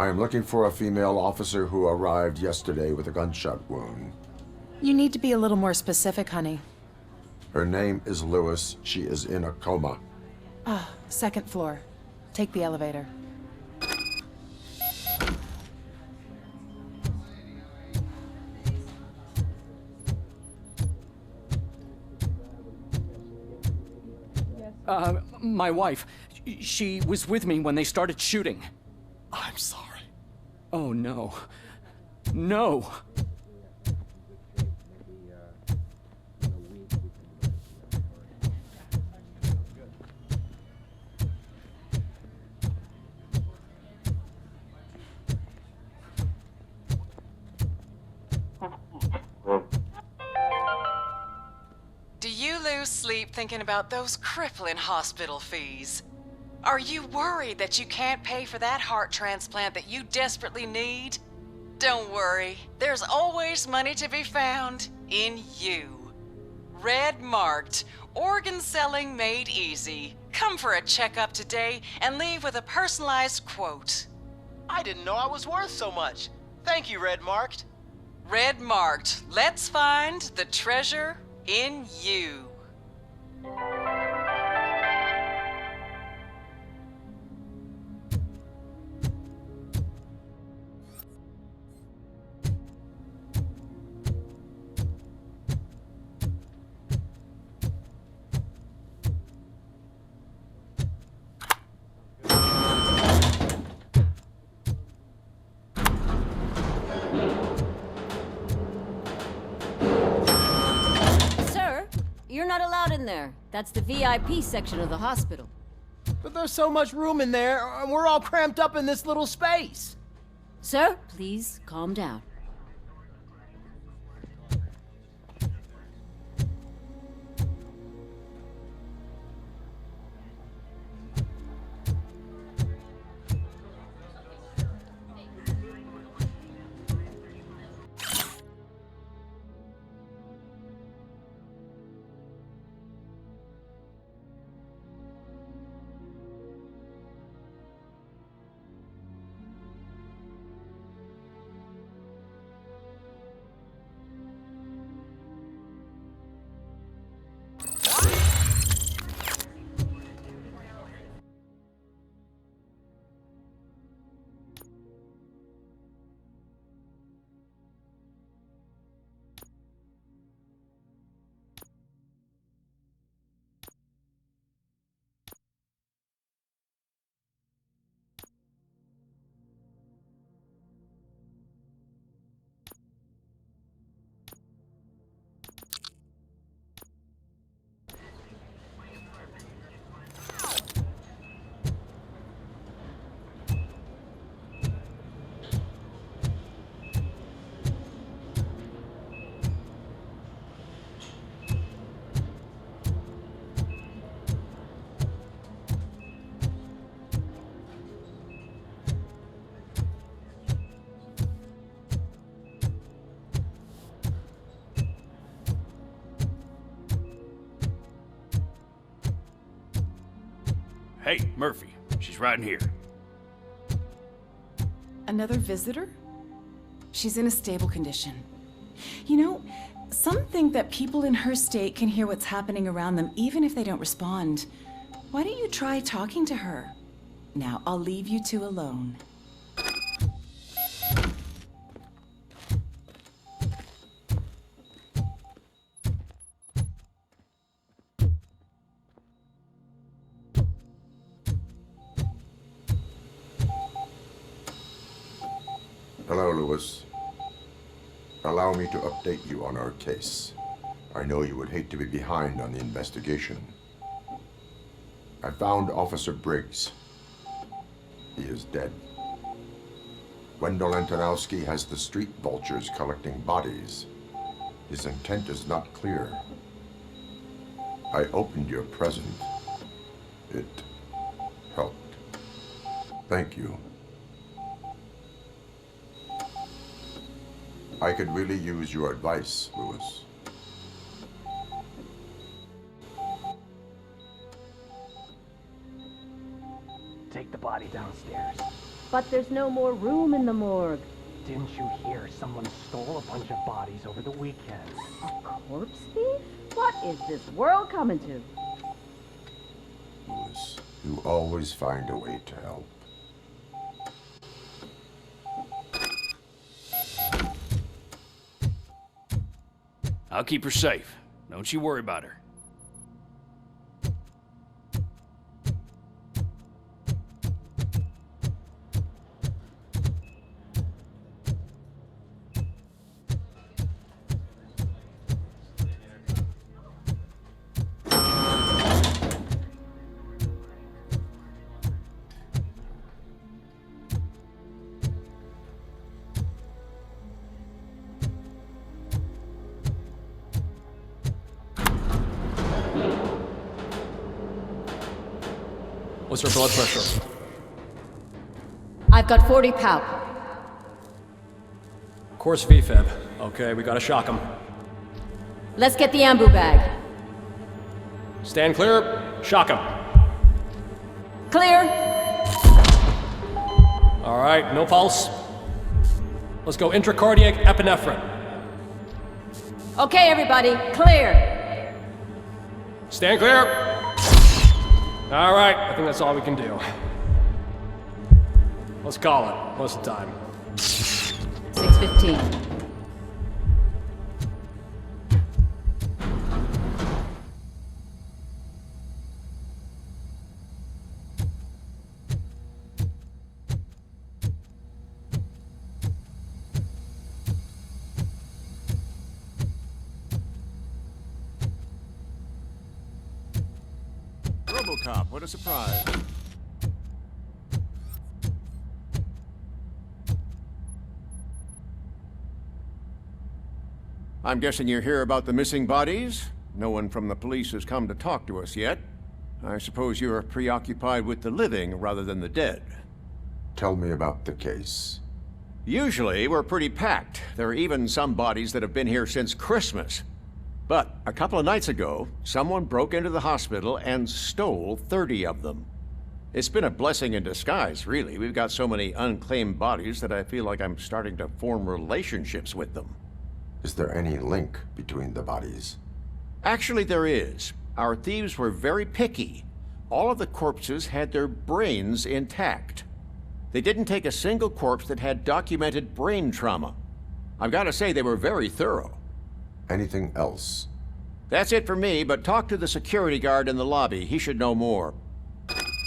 I am looking for a female officer who arrived yesterday with a gunshot wound. You need to be a little more specific, honey. Her name is Lewis. She is in a coma. Second floor. Take the elevator. My wife. She was with me when they started shooting. I'm sorry. Oh, no. No! Do you lose sleep thinking about those crippling hospital fees? Are you worried that you can't pay for that heart transplant that you desperately need? Don't worry, there's always money to be found in you. Red Marked, organ selling made easy. Come for a checkup today and leave with a personalized quote. I didn't know I was worth so much. Thank you, Red Marked. Red Marked, let's find the treasure in you. You're not allowed in there. That's the VIP section of the hospital. But there's so much room in there, and we're all cramped up in this little space. Sir, please calm down. Hey, Murphy. She's right in here. Another visitor? She's in a stable condition. You know, some think that people in her state can hear what's happening around them even if they don't respond. Why don't you try talking to her? Now, I'll leave you two alone. Hello, Lewis. Allow me to update you on our case. I know you would hate to be behind on the investigation. I found Officer Briggs. He is dead. Wendell Antonowski has the street vultures collecting bodies. His intent is not clear. I opened your present. It helped. Thank you. I could really use your advice, Lewis. Take the body downstairs. But there's no more room in the morgue. Didn't you hear someone stole a bunch of bodies over the weekend? A corpse thief? What is this world coming to? Lewis, you always find a way to help. I'll keep her safe. Don't you worry about her. What's her blood pressure? I've got 40 pow. Course VFib. Okay, we gotta shock him. Let's get the ambu bag. Stand clear. Shock him. Clear. All right, no pulse. Let's go intracardiac epinephrine. Okay, everybody, clear. Stand clear. All right, I think that's all we can do. Let's call it. What's the time? 6:15. RoboCop, what a surprise. I'm guessing you're here about the missing bodies? No one from the police has come to talk to us yet. I suppose you're preoccupied with the living rather than the dead. Tell me about the case. Usually, we're pretty packed. There are even some bodies that have been here since Christmas. But a couple of nights ago, someone broke into the hospital and stole 30 of them. It's been a blessing in disguise, really. We've got so many unclaimed bodies that I feel like I'm starting to form relationships with them. Is there any link between the bodies? Actually, there is. Our thieves were very picky. All of the corpses had their brains intact. They didn't take a single corpse that had documented brain trauma. I've got to say, they were very thorough. Anything else? That's it for me, but talk to the security guard in the lobby. He should know more.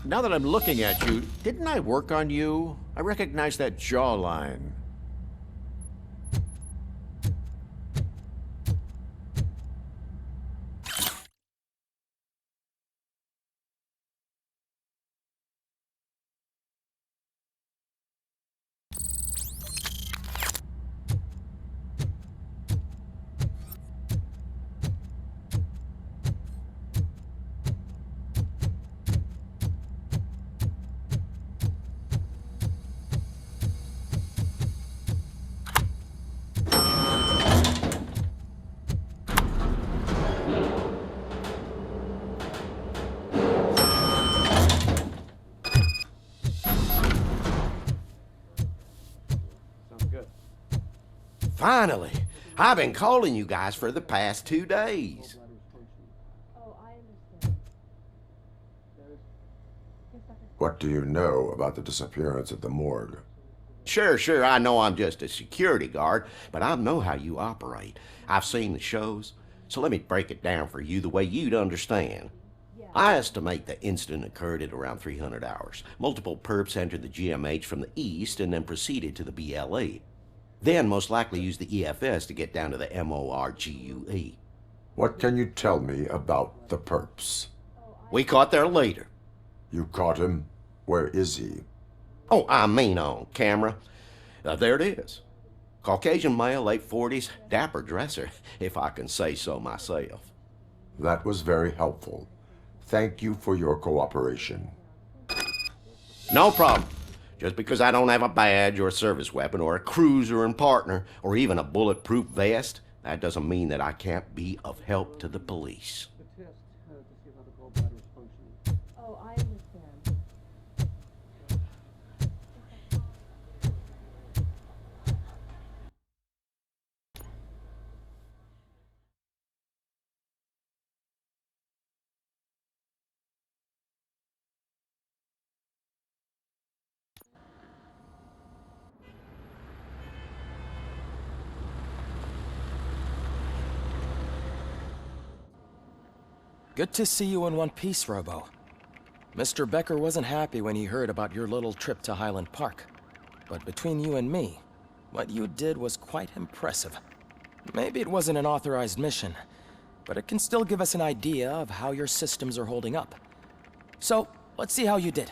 Now that I'm looking at you, didn't I work on you? I recognize that jawline. Finally! I've been calling you guys for the past 2 days. What do you know about the disappearance at the morgue? Sure, I know I'm just a security guard, but I know how you operate. I've seen the shows, so let me break it down for you the way you'd understand. I estimate the incident occurred at around 300 hours. Multiple perps entered the GMH from the east and then proceeded to the BLE. Then most likely used the EFS to get down to the MORGUE. What can you tell me about the perps? We caught their leader. You caught him? Where is he? Oh, I mean on camera. There it is. Caucasian male, late 40s, dapper dresser, if I can say so myself. That was very helpful. Thank you for your cooperation. No problem. Just because I don't have a badge or a service weapon or a cruiser and partner or even a bulletproof vest, that doesn't mean that I can't be of help to the police. Oh, I understand. Good to see you in one piece, Robo. Mr. Becker wasn't happy when he heard about your little trip to Highland Park. But between you and me, what you did was quite impressive. Maybe it wasn't an authorized mission, but it can still give us an idea of how your systems are holding up. So, let's see how you did.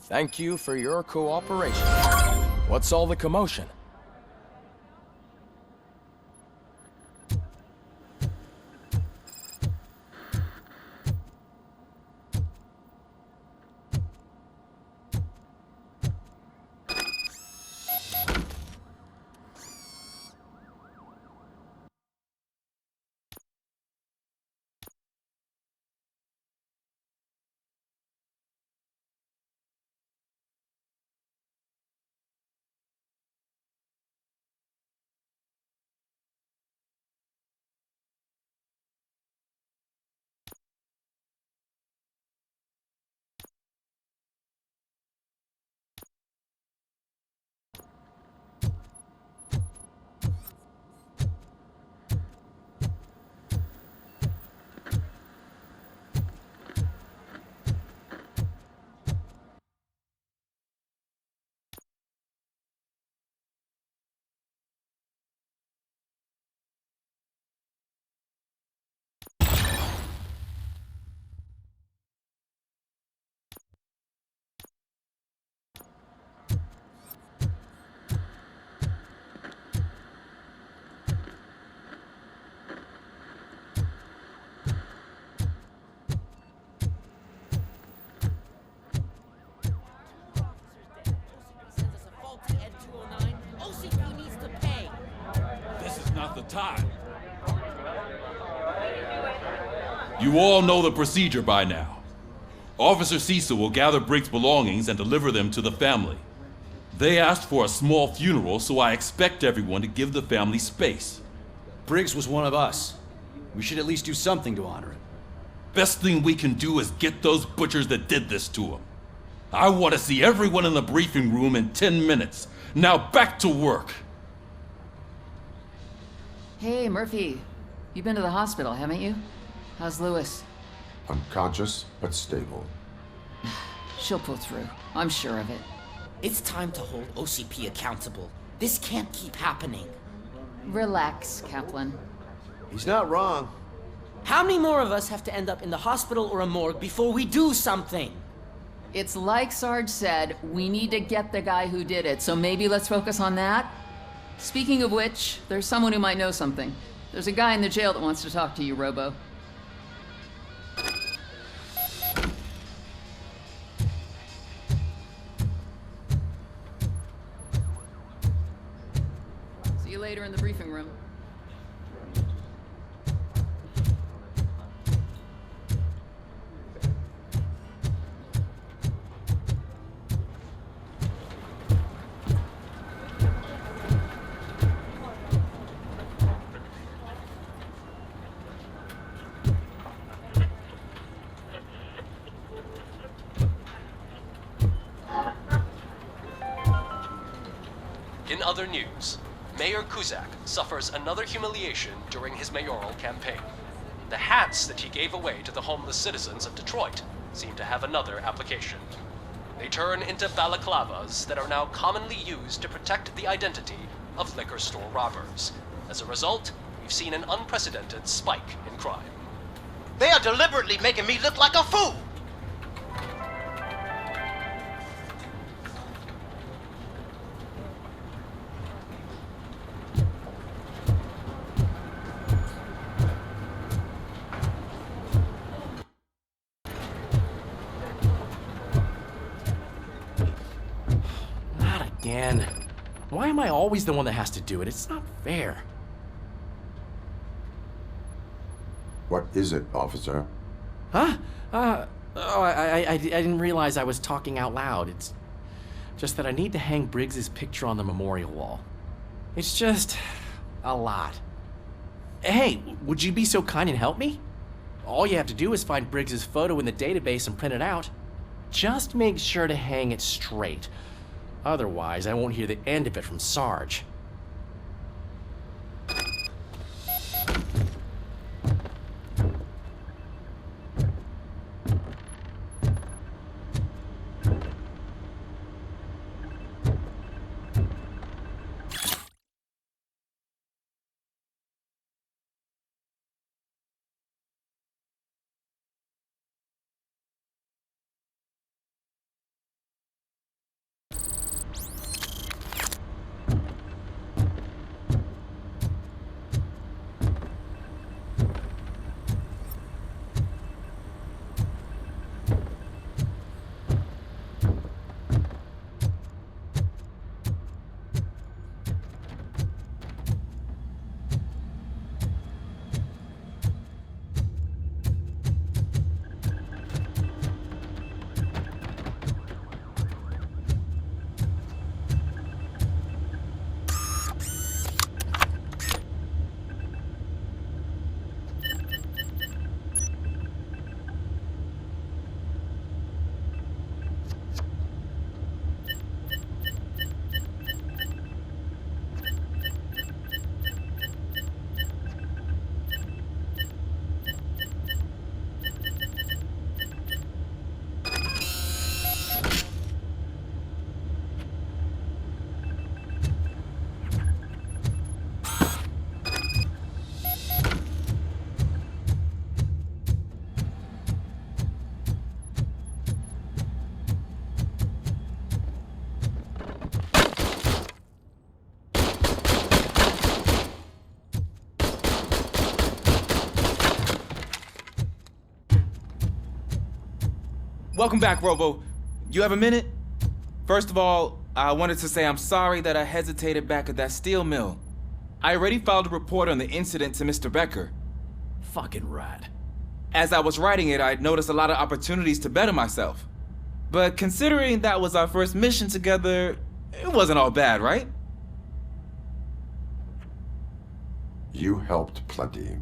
Thank you for your cooperation. What's all the commotion? Time. You all know the procedure by now. Officer Cecil will gather Briggs' belongings and deliver them to the family. They asked for a small funeral, so I expect everyone to give the family space. Briggs was one of us. We should at least do something to honor him. Best thing we can do is get those butchers that did this to him. I want to see everyone in the briefing room in 10 minutes. Now back to work. Hey, Murphy. You've been to the hospital, haven't you? How's Lewis? Unconscious, but stable. She'll pull through. I'm sure of it. It's time to hold OCP accountable. This can't keep happening. Relax, Kaplan. He's not wrong. How many more of us have to end up in the hospital or a morgue before we do something? It's like Sarge said, we need to get the guy who did it, so maybe let's focus on that? Speaking of which, there's someone who might know something. There's a guy in the jail that wants to talk to you, Robo. See you later in the briefing room. In other news, Mayor Kuzak suffers another humiliation during his mayoral campaign. The hats that he gave away to the homeless citizens of Detroit seem to have another application. They turn into balaclavas that are now commonly used to protect the identity of liquor store robbers. As a result, we've seen an unprecedented spike in crime. They are deliberately making me look like a fool! Again. Why am I always the one that has to do it? It's not fair. What is it, officer? Huh? I didn't realize I was talking out loud. It's just that I need to hang Briggs's picture on the memorial wall. It's just a lot. Hey, would you be so kind and help me? All you have to do is find Briggs's photo in the database and print it out. Just make sure to hang it straight. Otherwise, I won't hear the end of it from Sarge. Welcome back, Robo. You have a minute? First of all, I wanted to say I'm sorry that I hesitated back at that steel mill. I already filed a report on the incident to Mr. Becker. Fucking rad. As I was writing it, I'd noticed a lot of opportunities to better myself. But considering that was our first mission together, it wasn't all bad, right? You helped plenty.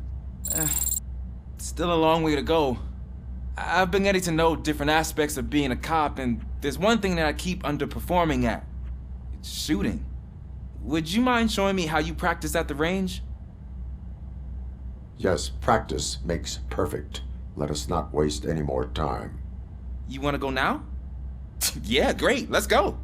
Still a long way to go. I've been getting to know different aspects of being a cop, and there's one thing that I keep underperforming at. It's shooting. Would you mind showing me how you practice at the range? Yes, practice makes perfect. Let us not waste any more time. You want to go now? Yeah, great. Let's go.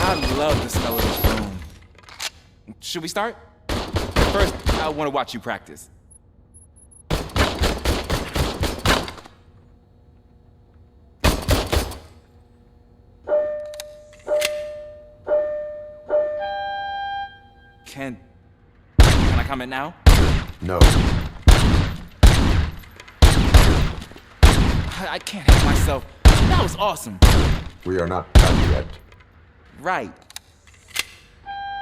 I love the smell of this room. Should we start? First, I want to watch you practice. Can I comment now? No. I can't help myself. That was awesome. We are not done yet. Right.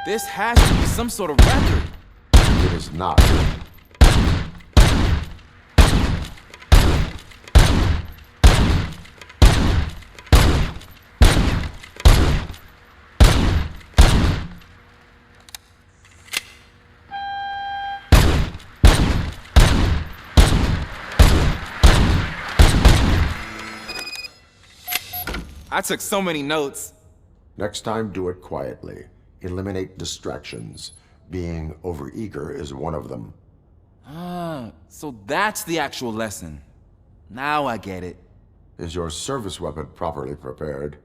This has to be some sort of record. It is not. I took so many notes. Next time, do it quietly. Eliminate distractions. Being overeager is one of them. Ah, so that's the actual lesson. Now I get it. Is your service weapon properly prepared?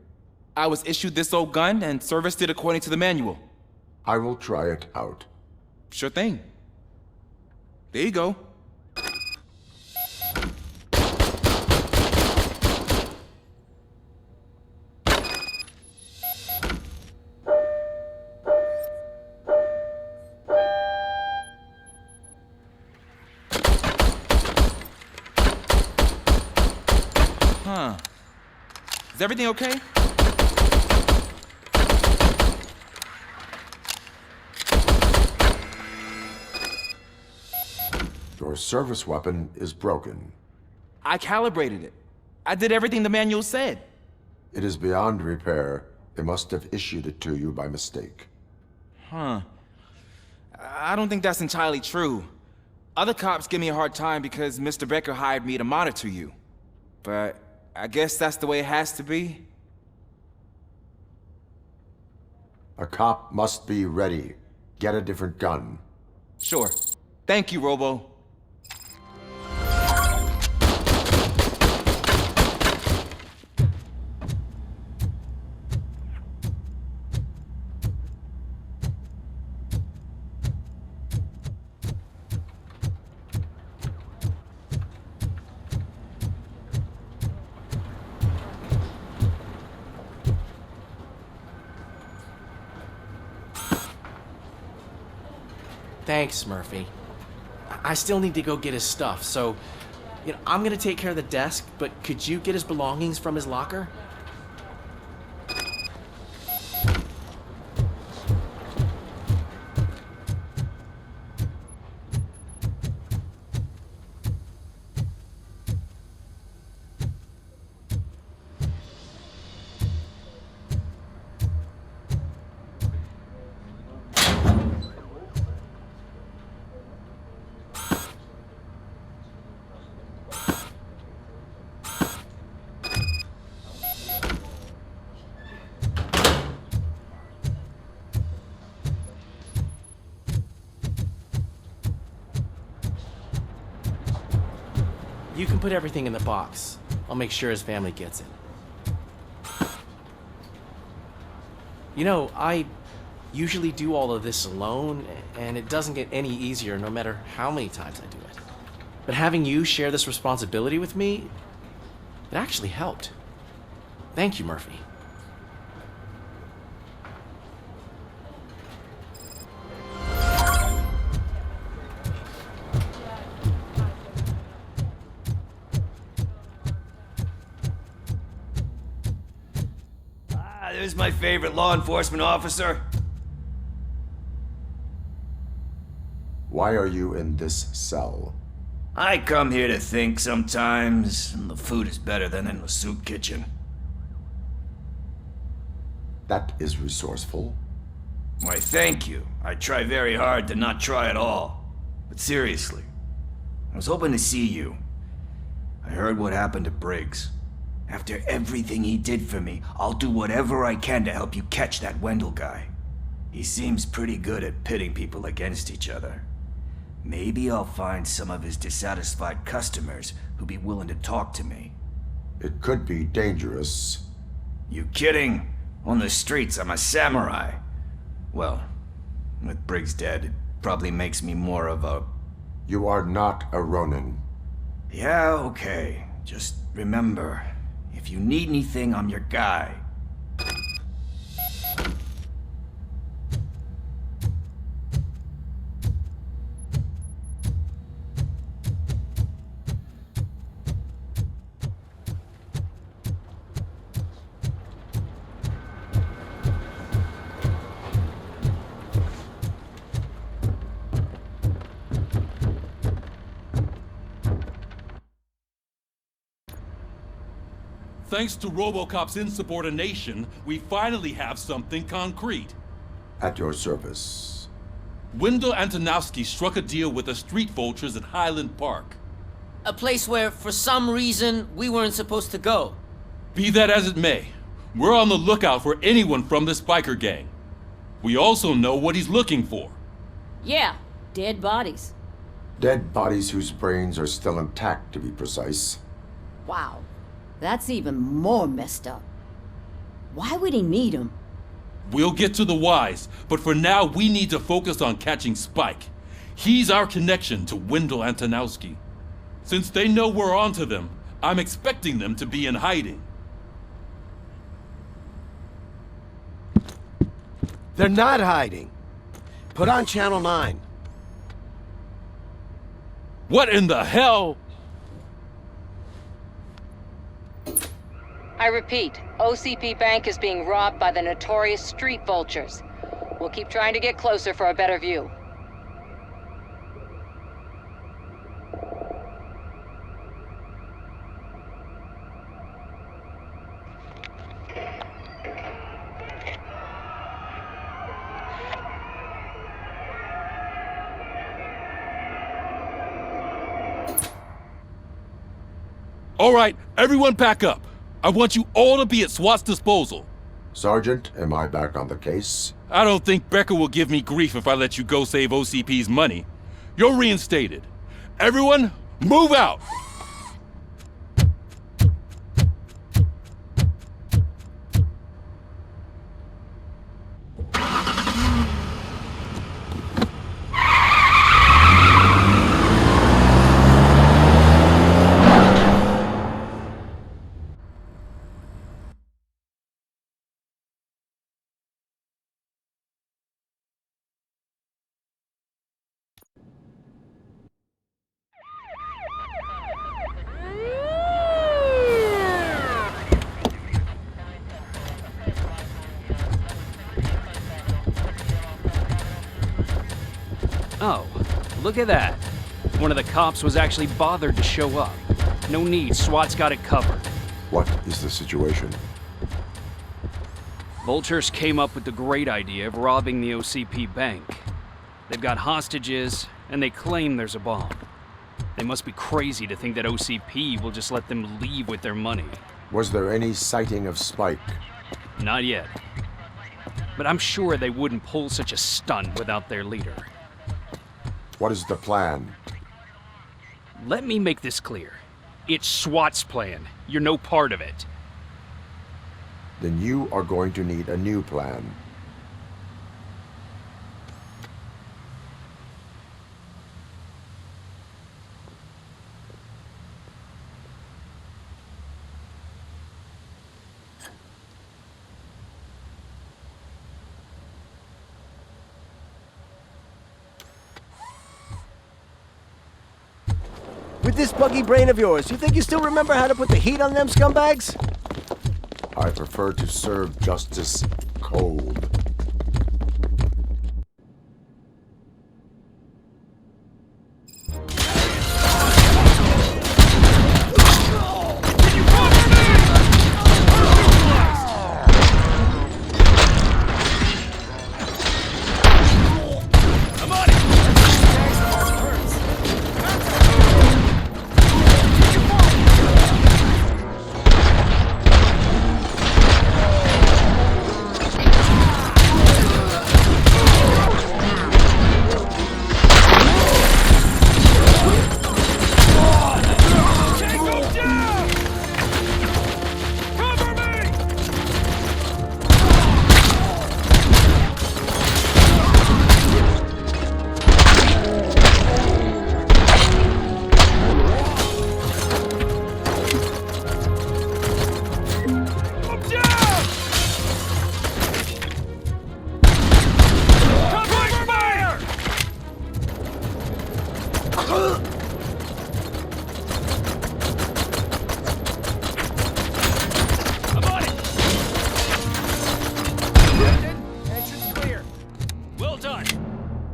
I was issued this old gun and serviced it according to the manual. I will try it out. Sure thing. There you go. Huh. Is everything okay? service weapon is broken. I calibrated it. I did everything the manual said. It is beyond repair. They must have issued it to you by mistake. Huh. I don't think that's entirely true. Other cops give me a hard time because Mr. Becker hired me to monitor you. But I guess that's the way it has to be. A cop must be ready. Get a different gun. Sure. Thank you, Robo. Thanks, Murphy. I still need to go get his stuff, so, I'm gonna take care of the desk, but could you get his belongings from his locker? You can put everything in the box. I'll make sure his family gets it. I usually do all of this alone, and it doesn't get any easier no matter how many times I do it. But having you share this responsibility with me, it actually helped. Thank you, Murphy. There's my favorite law enforcement officer. Why are you in this cell? I come here to think sometimes, and the food is better than in the soup kitchen. That is resourceful. Why, thank you. I try very hard to not try at all. But seriously, I was hoping to see you. I heard what happened to Briggs. After everything he did for me, I'll do whatever I can to help you catch that Wendell guy. He seems pretty good at pitting people against each other. Maybe I'll find some of his dissatisfied customers who'll be willing to talk to me. It could be dangerous. You kidding? On the streets, I'm a samurai. Well, with Briggs dead, it probably makes me more of a... You are not a Ronin. Yeah, okay. Just remember, if you need anything, I'm your guy. Thanks to RoboCop's insubordination, we finally have something concrete. At your service. Wendell Antonowski struck a deal with the street vultures at Highland Park. A place where, for some reason, we weren't supposed to go. Be that as it may, we're on the lookout for anyone from this biker gang. We also know what he's looking for. Yeah, dead bodies. Dead bodies whose brains are still intact, to be precise. Wow. That's even more messed up. Why would he need him? We'll get to the whys, but for now we need to focus on catching Spike. He's our connection to Wendell Antonowski. Since they know we're onto them, I'm expecting them to be in hiding. They're not hiding. Put on Channel 9. What in the hell? I repeat, OCP Bank is being robbed by the notorious street vultures. We'll keep trying to get closer for a better view. All right, everyone back up. I want you all to be at SWAT's disposal. Sergeant, am I back on the case? I don't think Becker will give me grief if I let you go save OCP's money. You're reinstated. Everyone, move out! Oh, look at that. One of the cops was actually bothered to show up. No need, SWAT's got it covered. What is the situation? Vultures came up with the great idea of robbing the OCP bank. They've got hostages, and they claim there's a bomb. They must be crazy to think that OCP will just let them leave with their money. Was there any sighting of Spike? Not yet. But I'm sure they wouldn't pull such a stunt without their leader. What is the plan? Let me make this clear. It's SWAT's plan. You're no part of it. Then you are going to need a new plan. With this buggy brain of yours, you think you still remember how to put the heat on them scumbags? I prefer to serve justice cold.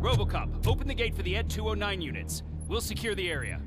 RoboCop, open the gate for the Ed 209 units. We'll secure the area.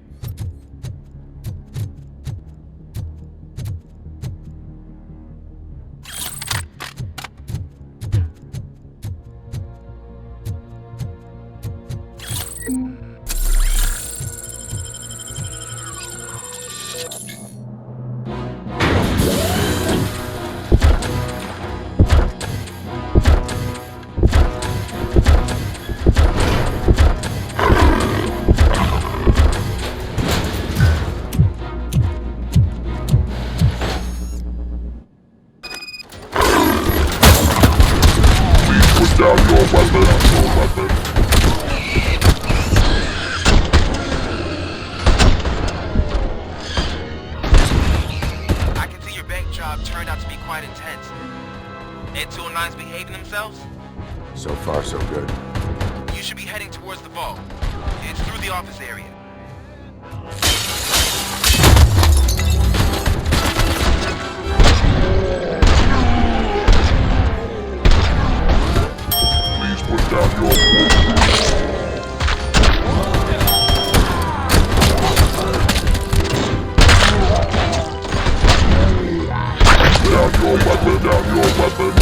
down your weapon. I can see your bank job turned out to be quite intense. Ed 209's behaving themselves? So far, so good. You should be heading towards the vault. It's through the office area. Please put down your down your weapon.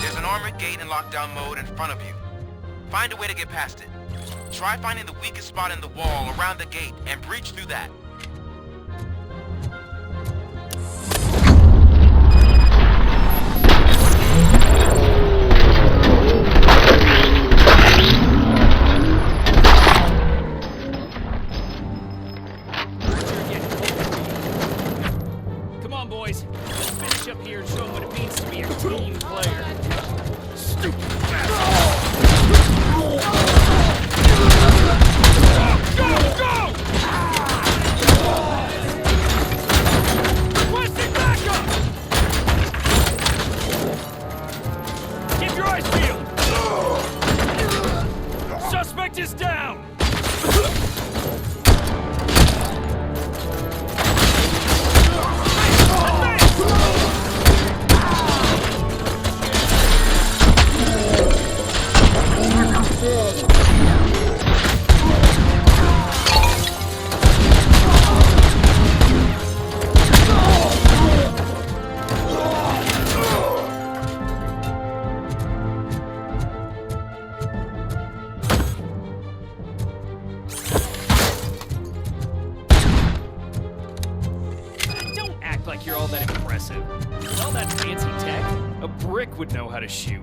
There's an armored gate in lockdown mode in front of you. Find a way to get past it. Try finding the weakest spot in the wall around the gate and breach through that. Come on, boys. Let's finish up here and show them what it means to be a team player. Stupid Requesting backup! Keep your eyes peeled! Suspect is down! Don't act like you're all that impressive. With all that fancy tech, a brick would know how to shoot.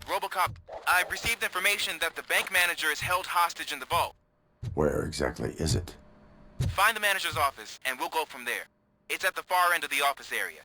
RoboCop, I've received information that the bank manager is held hostage in the vault. Where exactly is it? Find the manager's office, and we'll go from there. It's at the far end of the office area.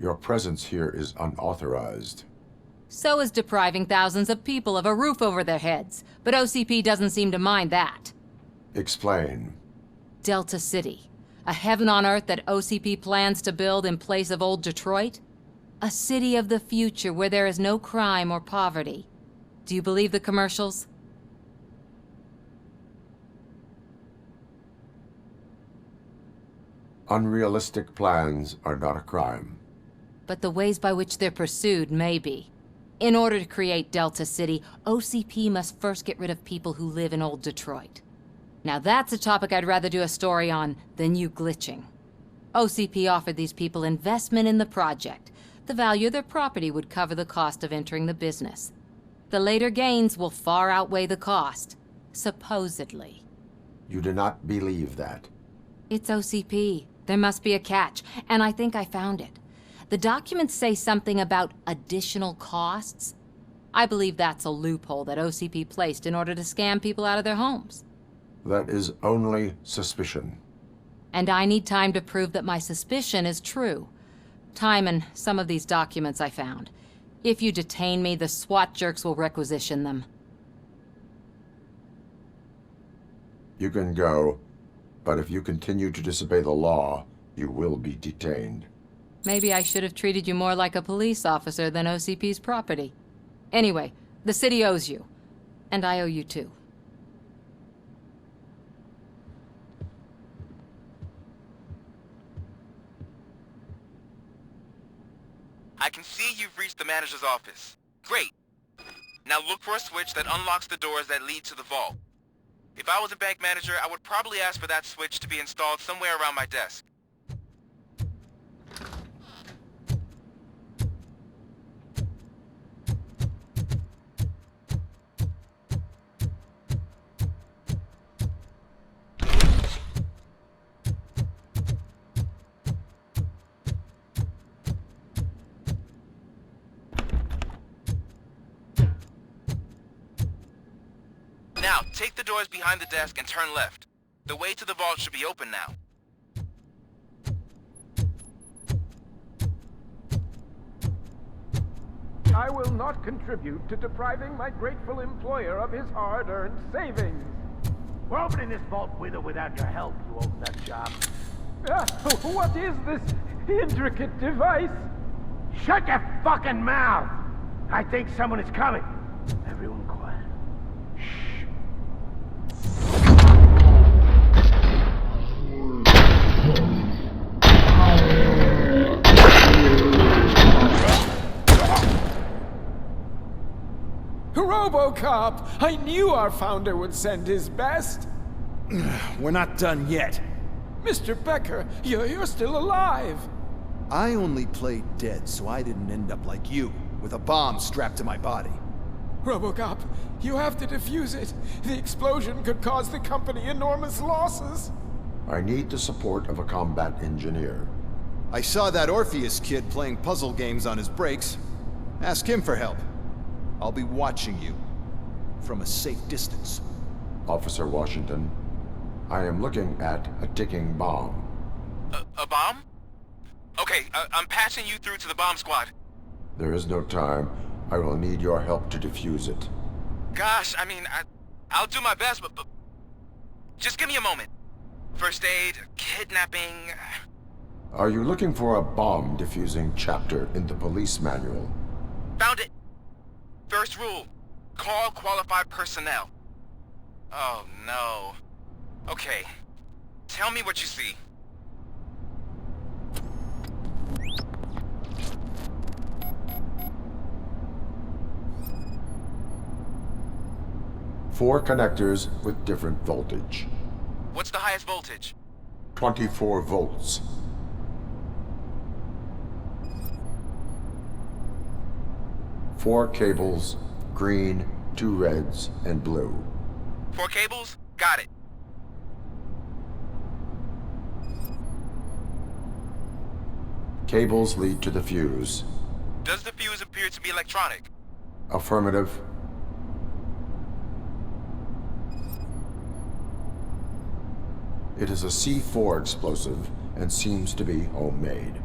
Your presence here is unauthorized. So is depriving thousands of people of a roof over their heads. But OCP doesn't seem to mind that. Explain. Delta City. A heaven on earth that OCP plans to build in place of old Detroit? A city of the future where there is no crime or poverty. Do you believe the commercials? Unrealistic plans are not a crime. But the ways by which they're pursued may be. In order to create Delta City, OCP must first get rid of people who live in old Detroit. Now that's a topic I'd rather do a story on than you glitching. OCP offered these people investment in the project. The value of their property would cover the cost of entering the business. The later gains will far outweigh the cost, supposedly. You do not believe that. It's OCP. There must be a catch, and I think I found it. The documents say something about additional costs. I believe that's a loophole that OCP placed in order to scam people out of their homes. That is only suspicion. And I need time to prove that my suspicion is true. Time and some of these documents I found. If you detain me, the SWAT jerks will requisition them. You can go, but if you continue to disobey the law, you will be detained. Maybe I should have treated you more like a police officer than OCP's property. Anyway, the city owes you. And I owe you too. I can see you've reached the manager's office. Great. Now look for a switch that unlocks the doors that lead to the vault. If I was a bank manager, I would probably ask for that switch to be installed somewhere around my desk. Now, take the doors behind the desk and turn left. The way to the vault should be open now. I will not contribute to depriving my grateful employer of his hard-earned savings. We're opening this vault with or without your help, you old nut job. What is this intricate device? Shut your fucking mouth! I think someone is coming. Everyone quiet. Shh. RoboCop! I knew our founder would send his best. We're not done yet. Mr. Becker, you're still alive. I only played dead so I didn't end up like you, with a bomb strapped to my body. RoboCop, you have to defuse it. The explosion could cause the company enormous losses. I need the support of a combat engineer. I saw that Orpheus kid playing puzzle games on his breaks. Ask him for help. I'll be watching you. From a safe distance. Officer Washington, I am looking at a ticking bomb. A bomb? Okay, I'm passing you through to the bomb squad. There is no time. I will need your help to defuse it. Gosh, I mean, I'll do my best, but just give me a moment. First aid, kidnapping... Are you looking for a bomb defusing chapter in the police manual? Found it! First rule, call qualified personnel. Oh no. Okay, tell me what you see. Four connectors with different voltage. What's the highest voltage? 24 volts. Four cables, green, 2 reds, and blue. 4 cables? Got it. Cables lead to the fuse. Does the fuse appear to be electronic? Affirmative. It is a C4 explosive and seems to be homemade.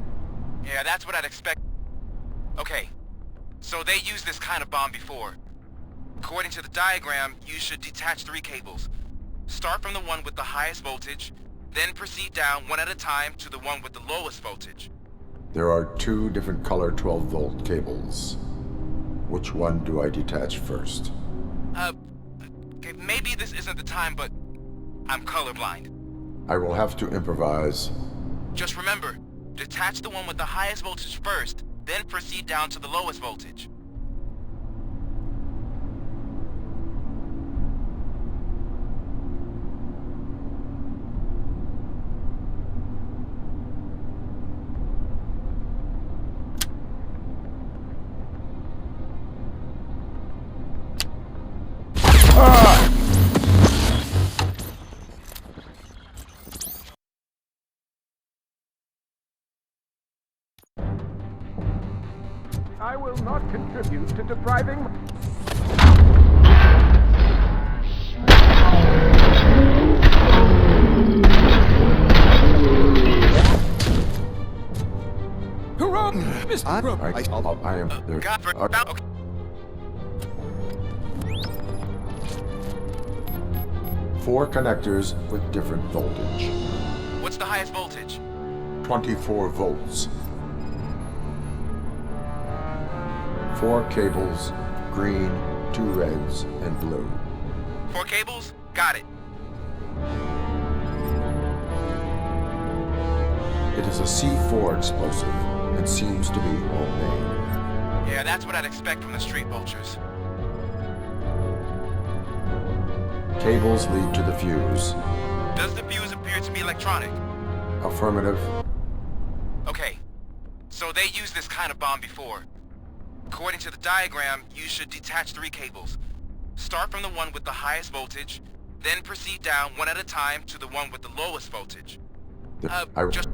Yeah, that's what I'd expect. Okay, so they used this kind of bomb before. According to the diagram, you should detach 3 cables. Start from the one with the highest voltage, then proceed down one at a time to the one with the lowest voltage. There are 2 different color 12-volt cables. Which one do I detach first? Okay, maybe this isn't the time, but I'm colorblind. I will have to improvise. Just remember, detach the one with the highest voltage first, then proceed down to the lowest voltage. I will not contribute to depriving... I am there. Four connectors with different voltage. What's the highest voltage? 24 volts. 4 cables, green, 2 reds, and blue. 4 cables? Got it. It is a C4 explosive and seems to be homemade. Yeah, that's what I'd expect from the street vultures. Cables lead to the fuse. Does the fuse appear to be electronic? Affirmative. Okay, so they used this kind of bomb before. According to the diagram, you should detach 3 cables. Start from the one with the highest voltage, then proceed down one at a time to the one with the lowest voltage. Just...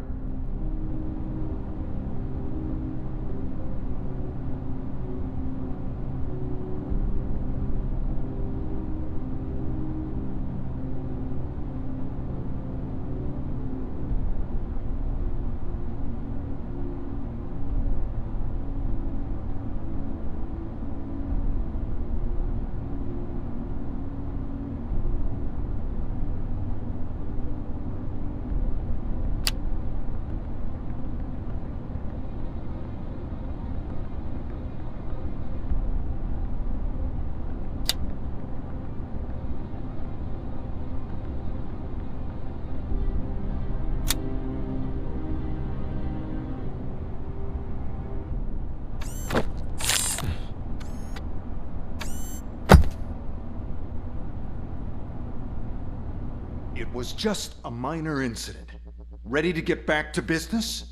it was just a minor incident. Ready to get back to business?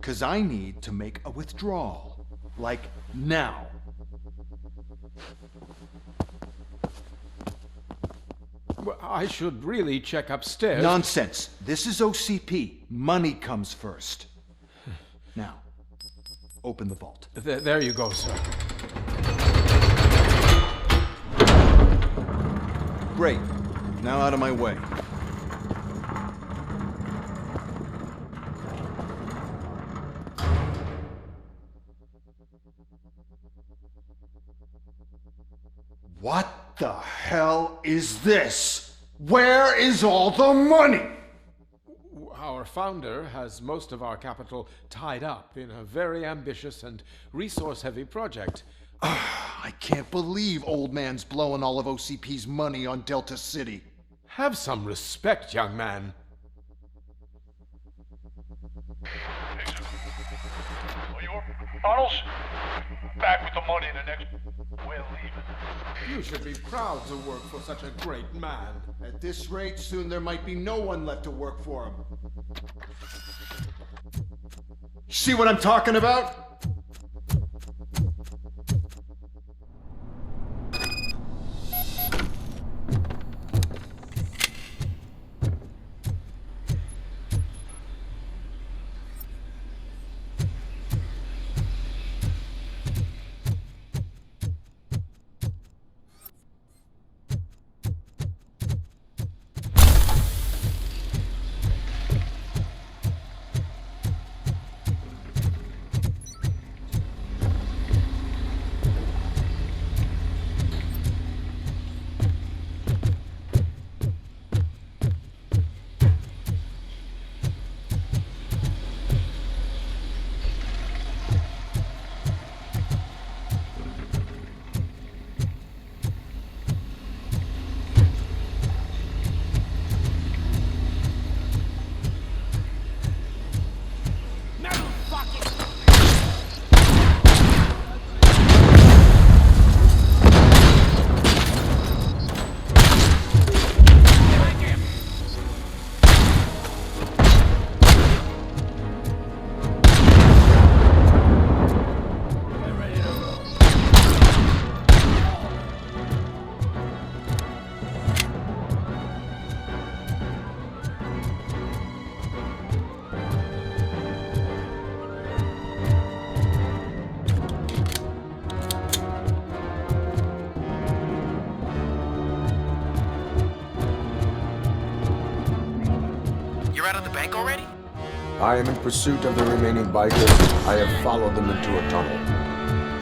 'Cause I need to make a withdrawal. Like, now. Well, I should really check upstairs. Nonsense. This is OCP. Money comes first. Now, open the vault. There you go, sir. Great. Now out of my way. What the hell is this? Where is all the money? Our founder has most of our capital tied up in a very ambitious and resource-heavy project. I can't believe old man's blowing all of OCP's money on Delta City. Have some respect, young man. Bottles? Back with the money in the next... We're leaving. You should be proud to work for such a great man. At this rate, soon there might be no one left to work for him. See what I'm talking about? I am in pursuit of the remaining bikers. I have followed them into a tunnel.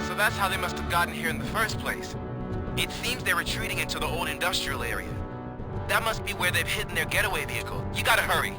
So that's how they must have gotten here in the first place. It seems they're retreating into the old industrial area. That must be where they've hidden their getaway vehicle. You gotta hurry.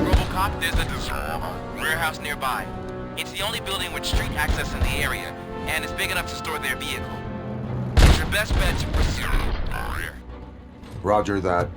RoboCop, there's a warehouse nearby. It's the only building with street access in the area, and it's big enough to store their vehicle. It's your best bet to pursue rear. Roger that.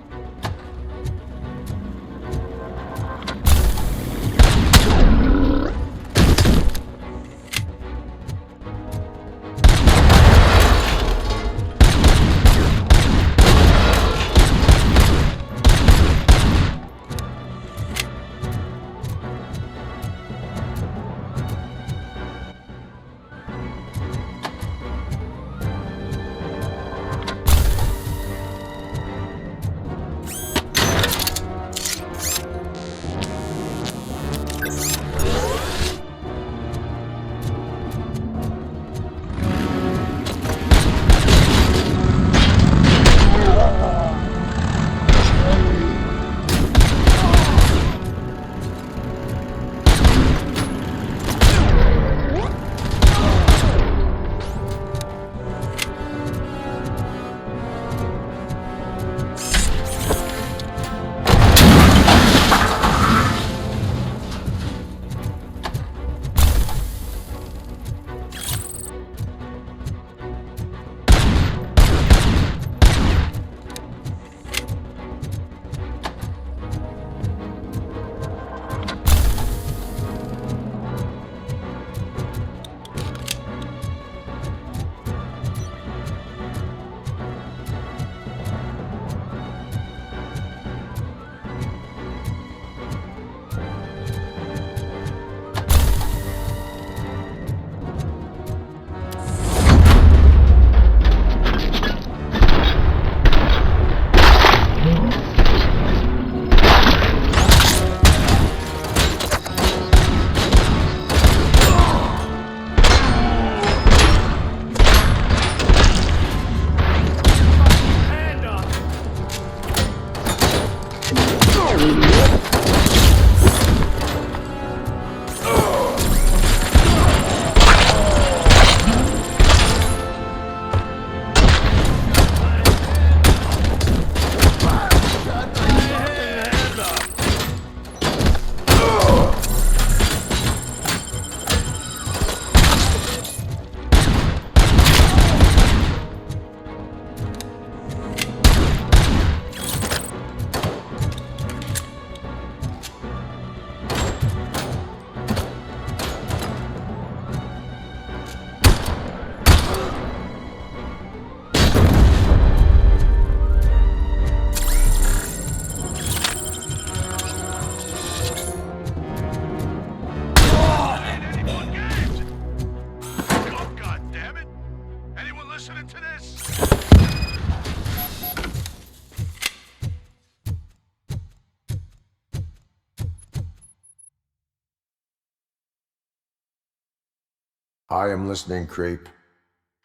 I am listening, creep.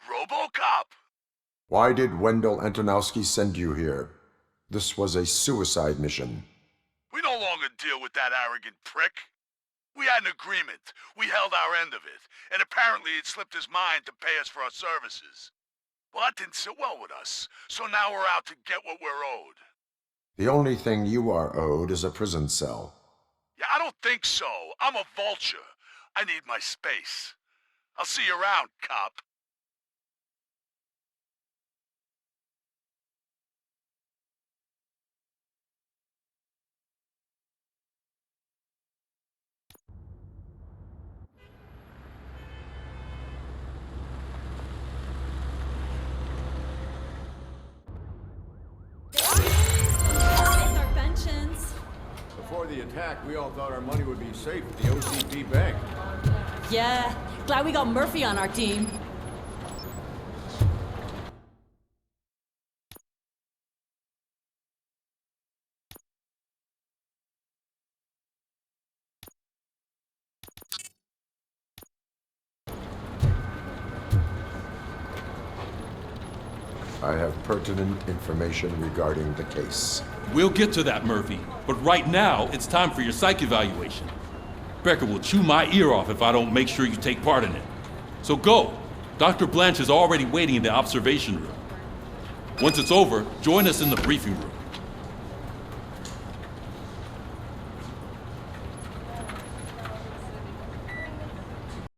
RoboCop! Why did Wendell Antonowski send you here? This was a suicide mission. We no longer deal with that arrogant prick. We had an agreement. We held our end of it, and apparently it slipped his mind to pay us for our services. Well, that didn't sit well with us, so now we're out to get what we're owed. The only thing you are owed is a prison cell. Yeah, I don't think so. I'm a vulture. I need my space. I'll see you around, cop. Our pensions. Before the attack, we all thought our money would be safe at the OCP bank. Yeah, glad we got Murphy on our team. I have pertinent information regarding the case. We'll get to that, Murphy. But right now, it's time for your psych evaluation. Becker will chew my ear off if I don't make sure you take part in it. So go. Dr. Blanche is already waiting in the observation room. Once it's over, join us in the briefing room.